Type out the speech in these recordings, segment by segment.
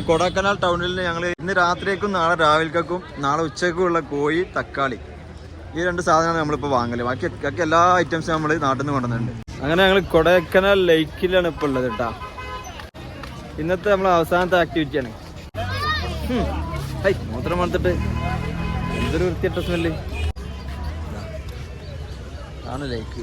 കൊടൈക്കനാൽ ടൗണിൽ ഞങ്ങൾ ഇന്ന് രാത്രിയേക്കും നാളെ രാവിലേക്കും നാളെ ഉച്ചയ്ക്കും ഉള്ള കോഴി, തക്കാളി, ഈ 2 സാധനമാണ് നമ്മളിപ്പോൾ വാങ്ങല്. ബാക്കി എല്ലാ ഐറ്റംസും നമ്മൾ നാട്ടിൽ നിന്ന് കൊണ്ടുവന്നിട്ടുണ്ട്. അങ്ങനെ ഞങ്ങൾ കൊടൈക്കനാൽ ലേക്കിലാണ് ഇപ്പോൾ ഉള്ളത് കേട്ടാ. ഇന്നത്തെ നമ്മളെ അവസാനത്തെ ആക്ടിവിറ്റിയാണ്. മൂത്രം വന്നിട്ട് എന്തൊരു വൃത്തിയിട്ട സ്മെല്ല് ആണ് ലേക്ക്.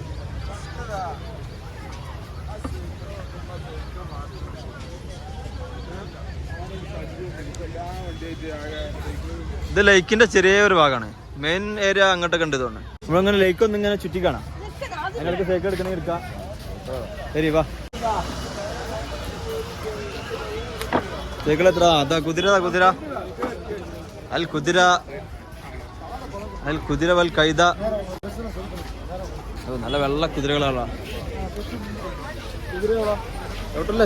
ഇത് ലേക്കിന്റെ ചെറിയൊരു ഭാഗമാണ്. മെയിൻ ഏരിയ അങ്ങോട്ടൊക്കെ ഉണ്ട്. തോന്നുന്നു നമ്മളങ്ങനെ ലേക്ക് ഒന്നും ഇങ്ങനെ ചുറ്റി കാണാം. ഞങ്ങൾക്ക് സൈക്കിൾ എടുക്കണമെങ്കിൽ എടുക്കാം. ശരി വാ. സൈക്കിൾ എത്ര? അതാ കുതിര അൽ കുതിര വൽ കൈത. നല്ല വെള്ള കുതിരകളാണ്.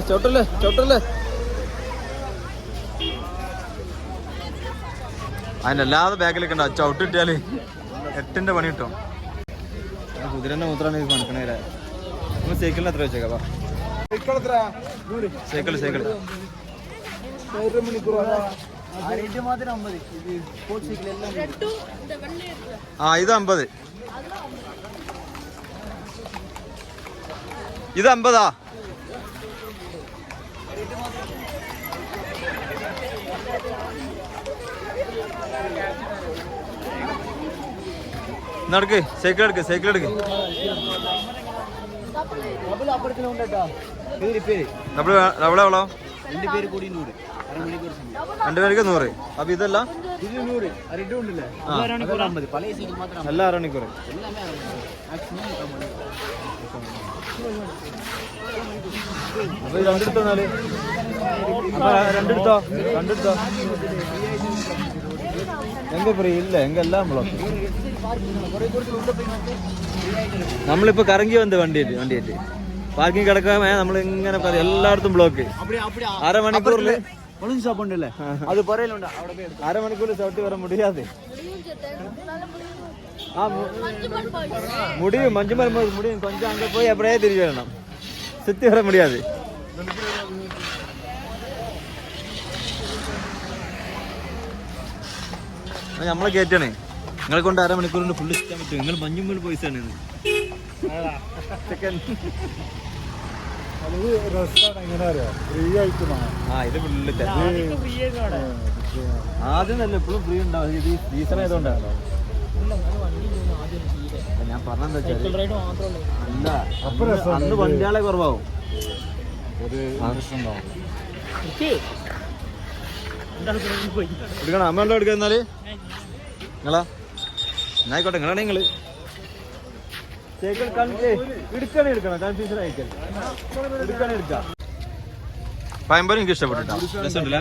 ചോട്ടല്ലേ അതിനല്ലാതെ ബാക്കിലൊക്കെ ഉണ്ടാവും. ചവിട്ടിട്ടാല് 8ന്റെ പണി കിട്ടും. കുതിരന്റെ മൂത്രാണ് ഇത് കണക്കണേ. നമ്മൾ സൈക്കിളിന് എത്ര വെച്ചേക്കാം? സൈക്കിൾ ഇത് 50. ഇത് 50. നടക്ക് സൈക്കിൾ എടുക്ക്. ഡബിൾ എവളോ? 2 പേർക്ക് 100. അപ്പൊ ഇതല്ല എല്ലാ അരമണിക്കൂർ. അപ്പൊ 2 എടുത്തോന്നാല്. അപ്പൊ 2 എടുത്തോ. എങ്ക ഫ്രീ ഇല്ല, എങ്കെല്ലാം ബ്ലോക്ക്. നമ്മളിപ്പോ കറങ്ങി വന്ന് വണ്ടിയായിട്ട് പാർക്കിംഗ് കിടക്കാമേ. നമ്മൾ ഇങ്ങനെ എല്ലായിടത്തും ബ്ലോക്ക്. അരമണിക്കൂറില് അത് പറയലുണ്ട്. അരമണിക്കൂറിൽ ചവിട്ടി വരാൻ മുടിയാതെ. முடியும். மஞ்சள் வரும்போது முடியும். கொஞ்சம் அங்கே போய் அப்படியே திரும்பி வரணும். சுற்றி வர முடியாது. നമ്മളെ കയറ്റാണ്. നിങ്ങളെ കൊണ്ട് അരമണിക്കൂറിന് ഫുള്ള് ഇഷ്ടം പറ്റും. നിങ്ങൾ മഞ്ഞുമ്പോൾ പൈസയാണ്. ഇത് ഫുള്ള് ആദ്യം തന്നെ എപ്പോഴും ഫ്രീ ഉണ്ടാവും. ഇത് സീസൺ ആയതുകൊണ്ടാണ്. ഞാൻ പറഞ്ഞെന്താ വെച്ചാൽ അല്ല, അന്ന് വണ്ടിയാളെ കുറവാകും. എടുക്കണം. അമ്മ ഉണ്ടോ എടുക്കുക? എന്നാല് നിങ്ങളാ എന്നായിക്കോട്ടെ. നിങ്ങളാണ് നിങ്ങള് സൈക്കിൾ എടുക്കണം. കൺഫ്യൂഷൻ ആയിക്കൽ എടുക്കാം. പയമ്പരം എനിക്ക് ഇഷ്ടപ്പെട്ടിട്ടാ. രസമുണ്ടല്ലേ?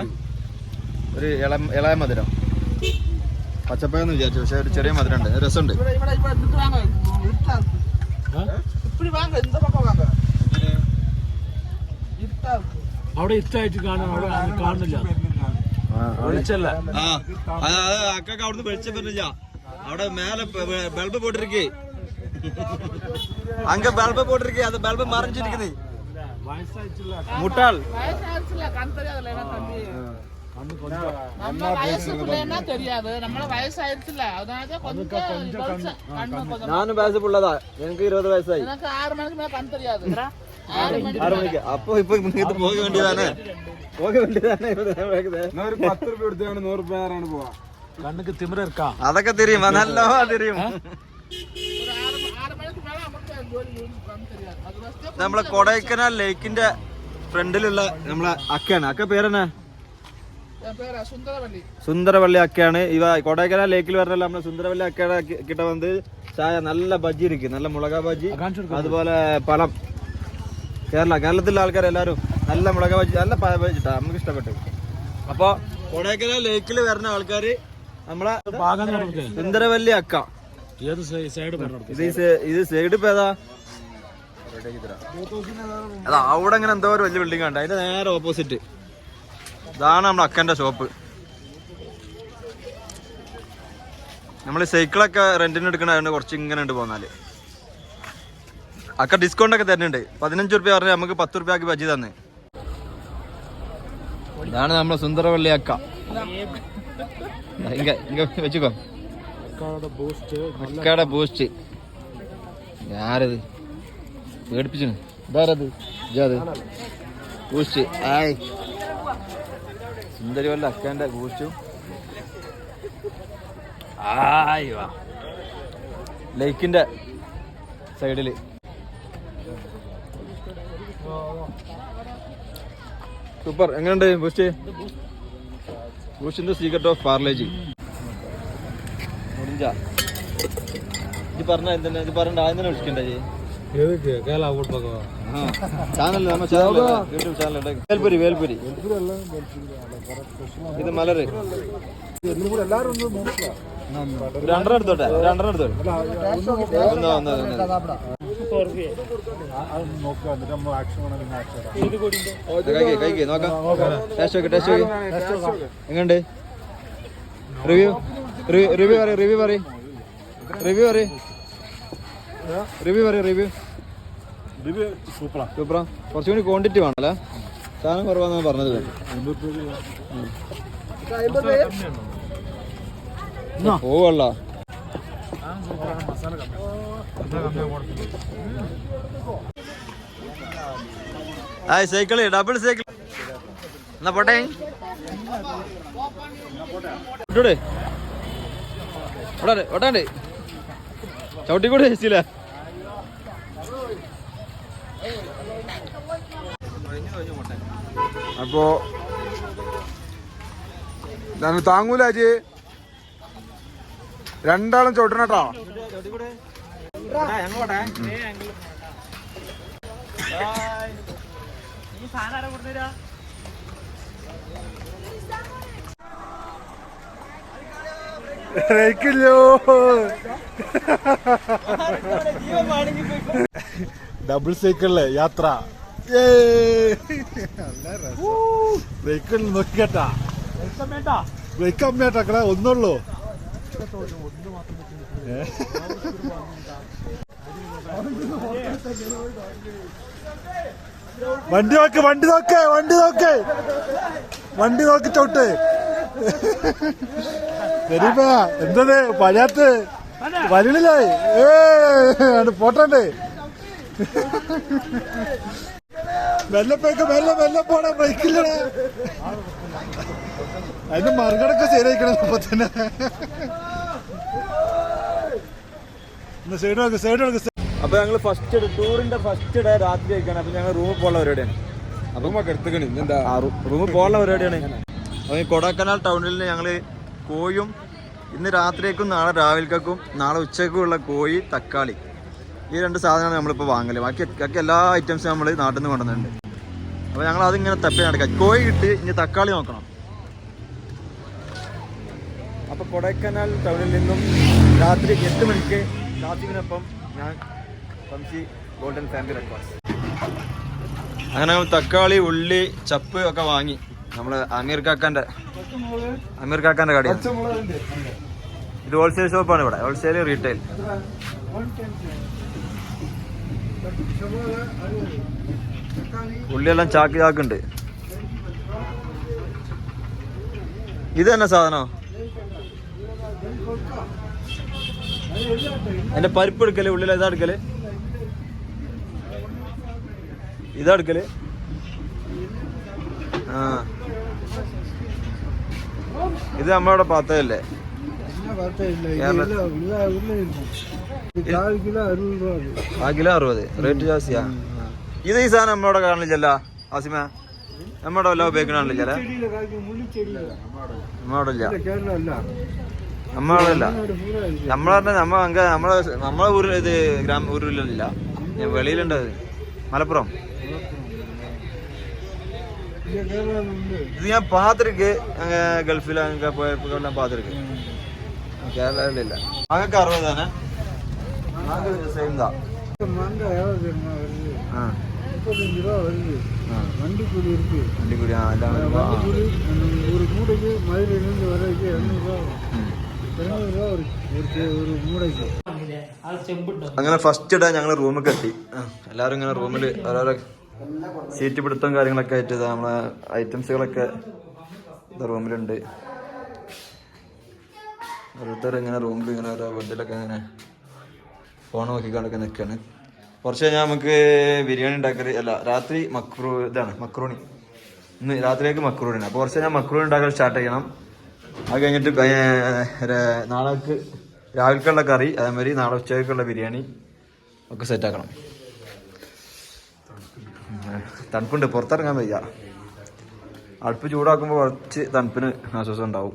ഒരു ഇളയ മധുരം. പച്ചപ്പയെന്ന് വിചാരിച്ചു, പക്ഷെ ഒരു ചെറിയ മധുരം ഉണ്ട്. രസമുണ്ട്. അവിടെ ഇഷ്ടമായിട്ട് കാണുന്നില്ല. അക്കൊക്കെ അവിടുന്ന് വെളിച്ചം വരുന്നില്ല. അവിടെ മേലെ ബൾബ് പോട്ടിരിക്കേ. அங்க பல்ப போட்டுருக்கு. அந்த பல்ப மறைஞ்சிருக்குது. முட்டாள் நானும் வயசு புள்ளதா. எனக்கு 20 வயசாയി. 6 மணிக்கு மேல கண் தெரியாது. 6 மணிக்கு. அப்போ இப்போ இங்க போக வேண்டியதானே. ஒரு 10 ரூபாய் எடுத்தாங்க. 100 ரூபாய் ஆறானு போவா. கண்ணுக்கு திமிர இருக்கா? அதக்க தெரியும். நல்லவா தெரியும். നമ്മളെ കൊടൈക്കനാൽ ലേക്കിന്റെ ഫ്രണ്ടിലുള്ള നമ്മളെ അക്കയാണ്. അക്ക പേരെന്നാ? സുന്ദരവള്ളി അക്കയാണ്. ഇവ കൊടൈക്കനാൽ ലേക്കിൽ പറഞ്ഞ നമ്മളെ സുന്ദരവള്ളി അക്കയുടെ കിട്ട വന്ന് ചായ നല്ല ബജ്ജി ഇരിക്കും. നല്ല മുളക ബജ്ജി, അതുപോലെ പഴം. കേരളത്തിലെ ആൾക്കാരെല്ലാരും നല്ല മുളക ബജ്ജി, നല്ല പഴ ബജ്ജിട്ടാ നമുക്ക് ഇഷ്ടപ്പെട്ടു. അപ്പൊ കൊടൈക്കനാൽ ലേക്കിൽ വരുന്ന ആൾക്കാര് നമ്മളെ സുന്ദരവല്ലി അക്ക. ഇത് സൈഡ് ഇപ്പൊ ഏതാ? അതാ അവിടെ അങ്ങനെ എന്തോ ഒരു വലിയ ബിൽഡിംഗ് ഉണ്ട്. അതിന്റെ നേരെ ഓപ്പോസിറ്റ് ഇതാണ് നമ്മുടെ അക്കന്റെ ഷോപ്പ്. നമ്മൾ സൈക്കിളൊക്കെ റെന്റിന് എടുക്കണതുകൊണ്ട് കുറച്ച് ഇങ്ങനെ ഉണ്ട് പോന്നാല്. അക്ക ഡിസ്കൗണ്ട് ഒക്കെ തരുന്നുണ്ട്. 15 രൂപ പറഞ്ഞാൽ നമുക്ക് 10 രൂപയ്ക്ക് ബജ്ജി തന്നെ. ഇതാണ് നമ്മളെ സുന്ദരവള്ളി അക്ക. വെച്ചുക്കോ അക്കയുടെ ബൂസ്റ്റ്. ആരത് പേടിപ്പിച്ചു? ഇതാരത്? ഇജാത് ബൂസ്റ്റ്. ആയ് സുന്ദരിവല്ല അക്കന്റെ ബൂസ്റ്റും. ലേക്കിന്റെ സൈഡില് സൂപ്പർ. എങ്ങനെയുണ്ട് ബൂസ്റ്റ്? ബൂസ്റ്റിന്റെ സീക്രട്ട് ഓഫ് പാർലേജി. മുടിഞ്ച ഇത് പറഞ്ഞ എന്തെന്നെ ഇത് പറഞ്ഞ ആദ്യം തന്നെ വിളിക്കണ്ടേ? ചാനൽ നമ്മ channel YouTube channel Velpuri. Velpuri ഇത് മലര്. രണ്ടെണ്ണം എടുത്തോട്ടെ. രണ്ടെണ്ണം എടുത്തോട്ടെ. കഴിക്ക് നോക്കാം. ടേസ്റ്റ് നോക്കി. ടേസ്റ്റ് നോക്കി. എങ്ങനുണ്ട്? റിവ്യൂ റിവ്യൂ പറ. റിവ്യൂ പറ. റിവ്യൂ പറ. റിവ്യൂ പറ. റിവ്യൂ സൂപ്പറാ. കുറച്ചുകൂടി ക്വാണ്ടിറ്റി വേണല്ലേ? സാധനം കുറവാന്നാണ് പറഞ്ഞത്. പോവല്ല സൈക്കിള്. ഡബിൾ സൈക്കിൾ എന്നാ പോട്ടെ. ഒട്ടാണ്ട് ചവിട്ടിക്കൂടെ ചേച്ചില്ല. അപ്പോ ഞാൻ താങ്ങൂല അജി. രണ്ടാളും ചോട്ടണട്ടോ. ഡബിൾ സൈക്കിളിലെ യാത്ര. സൈക്കിളിൽ നോക്കിക്കേട്ടാ. ബ്രേക്ക് അമ്മേട്ടാക്കട ഒന്നുള്ളൂ. വണ്ടി നോക്ക്. വണ്ടി നോക്ക്. വണ്ടി നോക്ക്. വണ്ടി നോക്കി ചവിട്ട്. ശരിപ്പാ. എന്തത് പഴയത്ത് വലിയിലായി. പോട്ടണ്ടേ? മെല്ലപ്പേക്ക് മെല്ലെ പോടാ. ബൈക്കില്ലടാ. അതിന്റെ മറുകടൊക്കെ ശരിയായിക്കണം. അപ്പൊ തന്നെ സൈഡ് നോക്ക്. സൈഡ് നോക്ക്. അപ്പൊ ഞങ്ങള് ഫസ്റ്റ് ടൂറിന്റെ ഫസ്റ്റ് ഡേ രാത്രി കഴിക്കാണ്. അപ്പൊ ഞങ്ങൾ റൂമിൽ പോകാനുള്ള പരിപാടിയാണ്. അപ്പം റൂമിൽ പോകാനുള്ള പരിപാടിയാണ്. അപ്പൊ ഈ കൊടൈക്കനാൽ ടൗണിൽ ഞങ്ങള് കോയും ഇന്ന് രാത്രിയേക്കും നാളെ രാവിലേക്കും നാളെ ഉച്ചയ്ക്കും ഉള്ള കോഴി, തക്കാളി, ഈ രണ്ട് സാധനമാണ് നമ്മളിപ്പോൾ വാങ്ങല്. ബാക്കി എല്ലാ ഐറ്റംസും നമ്മൾ നാട്ടിൽ നിന്ന് കൊണ്ടുവന്നിട്ടുണ്ട്. അപ്പോൾ ഞങ്ങൾ അതിങ്ങനെ തപ്പി നടക്കാം. കോഴി കിട്ടി, ഇനി തക്കാളി നോക്കണം. അപ്പോൾ കൊടൈക്കനാൽ ടൗണിൽ നിന്നും രാത്രി 8 മണിക്ക് കാസിമിനൊപ്പം ഞാൻ സംസി ഗോൾഡൻ ഫാമിലി ബ്രേക്ക്ഫാസ്റ്റ്. അങ്ങനെ നമ്മൾ തക്കാളി, ഉള്ളി, ചപ്പ് ഒക്കെ വാങ്ങി. നമ്മള് അമീർ കാക്കാന്റെ കടയാണ്. ഇത് ഹോൾസെയിൽ ഷോപ്പാണ്. ഇവിടെ ഹോൾസെയിൽ, റീറ്റെയിൽ. ഉള്ളിയെല്ലാം ചാക്കുണ്ട്. ഇത് തന്നെ സാധനോ? അതിന്റെ പരിപ്പ് എടുക്കല്, ഉള്ളിൽ ഇതാ എടുക്കല്, ആ ഇത് നമ്മളവിടെ പാത്തല്ലേ? ആ കിലോ 60. റേറ്റ് ജാസ്തിയാ. ഇത് ഈ സാധനം നമ്മളവിടെ കാണില്ലല്ലോ ആസിമ. നമ്മുടെ വല്ല ഉപയോഗിക്കണില്ല. നമ്മളെ ഊരിൽ ഇത് ഊരിലില്ല, വെളിയിലുണ്ട്. മലപ്പുറം. ഇത് ഞാൻ പാത്തിരിക്ക് ഗൾഫിലൊക്കെ പോയപ്പോ ഞാൻ പാത്തിരിക്ക്. കേരളയിലില്ല. അങ്ങക്ക് 60 തന്നെ. സെയിം താ. வண்டிக்கூலி இருக்கு. வண்டிக்கூலி ஒரு மூடைக்கு மதுரையிலிருந்து வரதுக்கு 200 ரூபா ஒரு മൂടയ്ക്ക്. അങ്ങനെ ഫസ്റ്റ് ഡേ ഞങ്ങൾ റൂമിൽ എത്തി. എല്ലാവരും ഇങ്ങനെ റൂമിൽ ഓരോരോ സീറ്റ് പിടുത്തം കാര്യങ്ങളൊക്കെ ആയിട്ട് നമ്മളെ ഐറ്റംസുകളൊക്കെ റൂമിലുണ്ട്. ഓരോരുത്തർ ഇങ്ങനെ റൂമിൽ ഇങ്ങനെ ഓരോ ബെഡിലൊക്കെ ഇങ്ങനെ ഫോൺ നോക്കിക്കൊണ്ടൊക്കെ നിൽക്കുകയാണ്. കുറച്ച് കഴിഞ്ഞാൽ നമുക്ക് ബിരിയാണി ഉണ്ടാക്കൽ അല്ല, രാത്രി മക്രൂണി. ഇന്ന് രാത്രിയിലേക്ക് മക്രൂണിയാണ്. അപ്പോൾ കുറച്ച് കഴിഞ്ഞാൽ മക്രൂണി ഉണ്ടാക്കാൻ സ്റ്റാർട്ട് ചെയ്യണം. അത് കഴിഞ്ഞിട്ട് നാളേക്ക് രാവിലേക്കുള്ള കറി, അതേമാതിരി നാളെ ഉച്ചയ്ക്കുള്ള ബിരിയാണി ഒക്കെ സെറ്റാക്കണം. തണുപ്പുണ്ട്, പുറത്തിറങ്ങാൻ വയ്യ. അടുപ്പ് ചൂടാക്കുമ്പോൾ കുറച്ച് തണുപ്പിന് ആശ്വാസം ഉണ്ടാവും.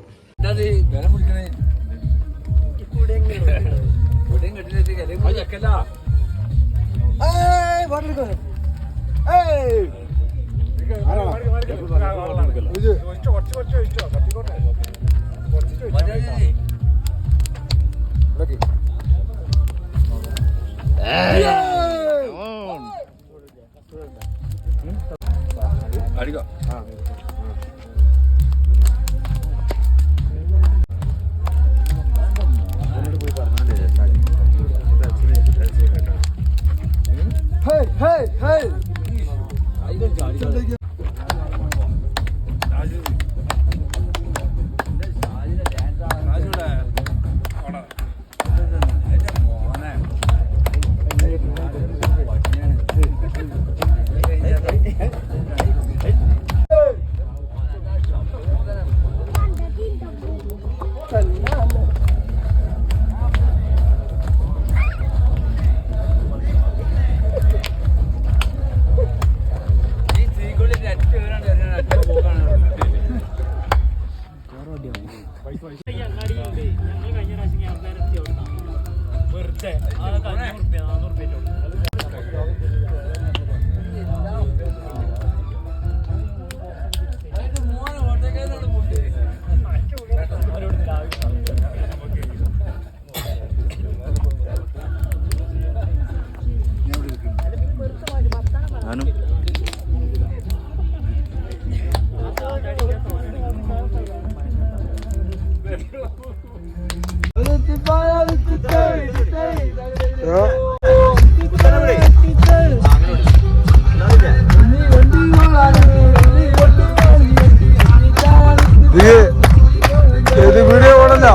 വീഡിയോ ഓടല്ല.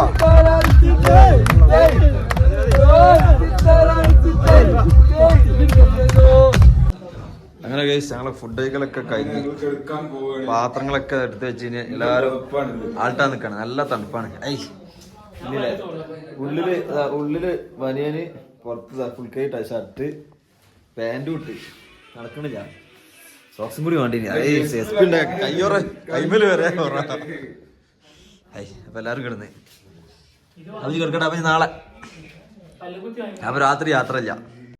അങ്ങനെ ഗൈസ് ഞങ്ങളെ ഫുഡ് കഴിക്കലൊക്കെ കഴിഞ്ഞ് പാത്രങ്ങളൊക്കെ എടുത്ത് വെച്ച് കഴിഞ്ഞാൽ എല്ലാവരും ആൾട്ടാ നിൽക്കണം. നല്ല തണുപ്പാണ്. ഉള്ളില് ബനിയന്, പുറത്ത് ഫുൾ കൈ ഷർട്ട്, പാൻറ്റും ഇട്ട് നടക്കണില്ല. സോക്സും കൂടി വേണ്ടി കൈമല് വരെ. അപ്പൊ എല്ലാരും കിടന്ന് അത് കിടക്കട്ടെ. അപ്പൊ നാളെ അപ്പൊ രാത്രി യാത്ര ഇല്ല.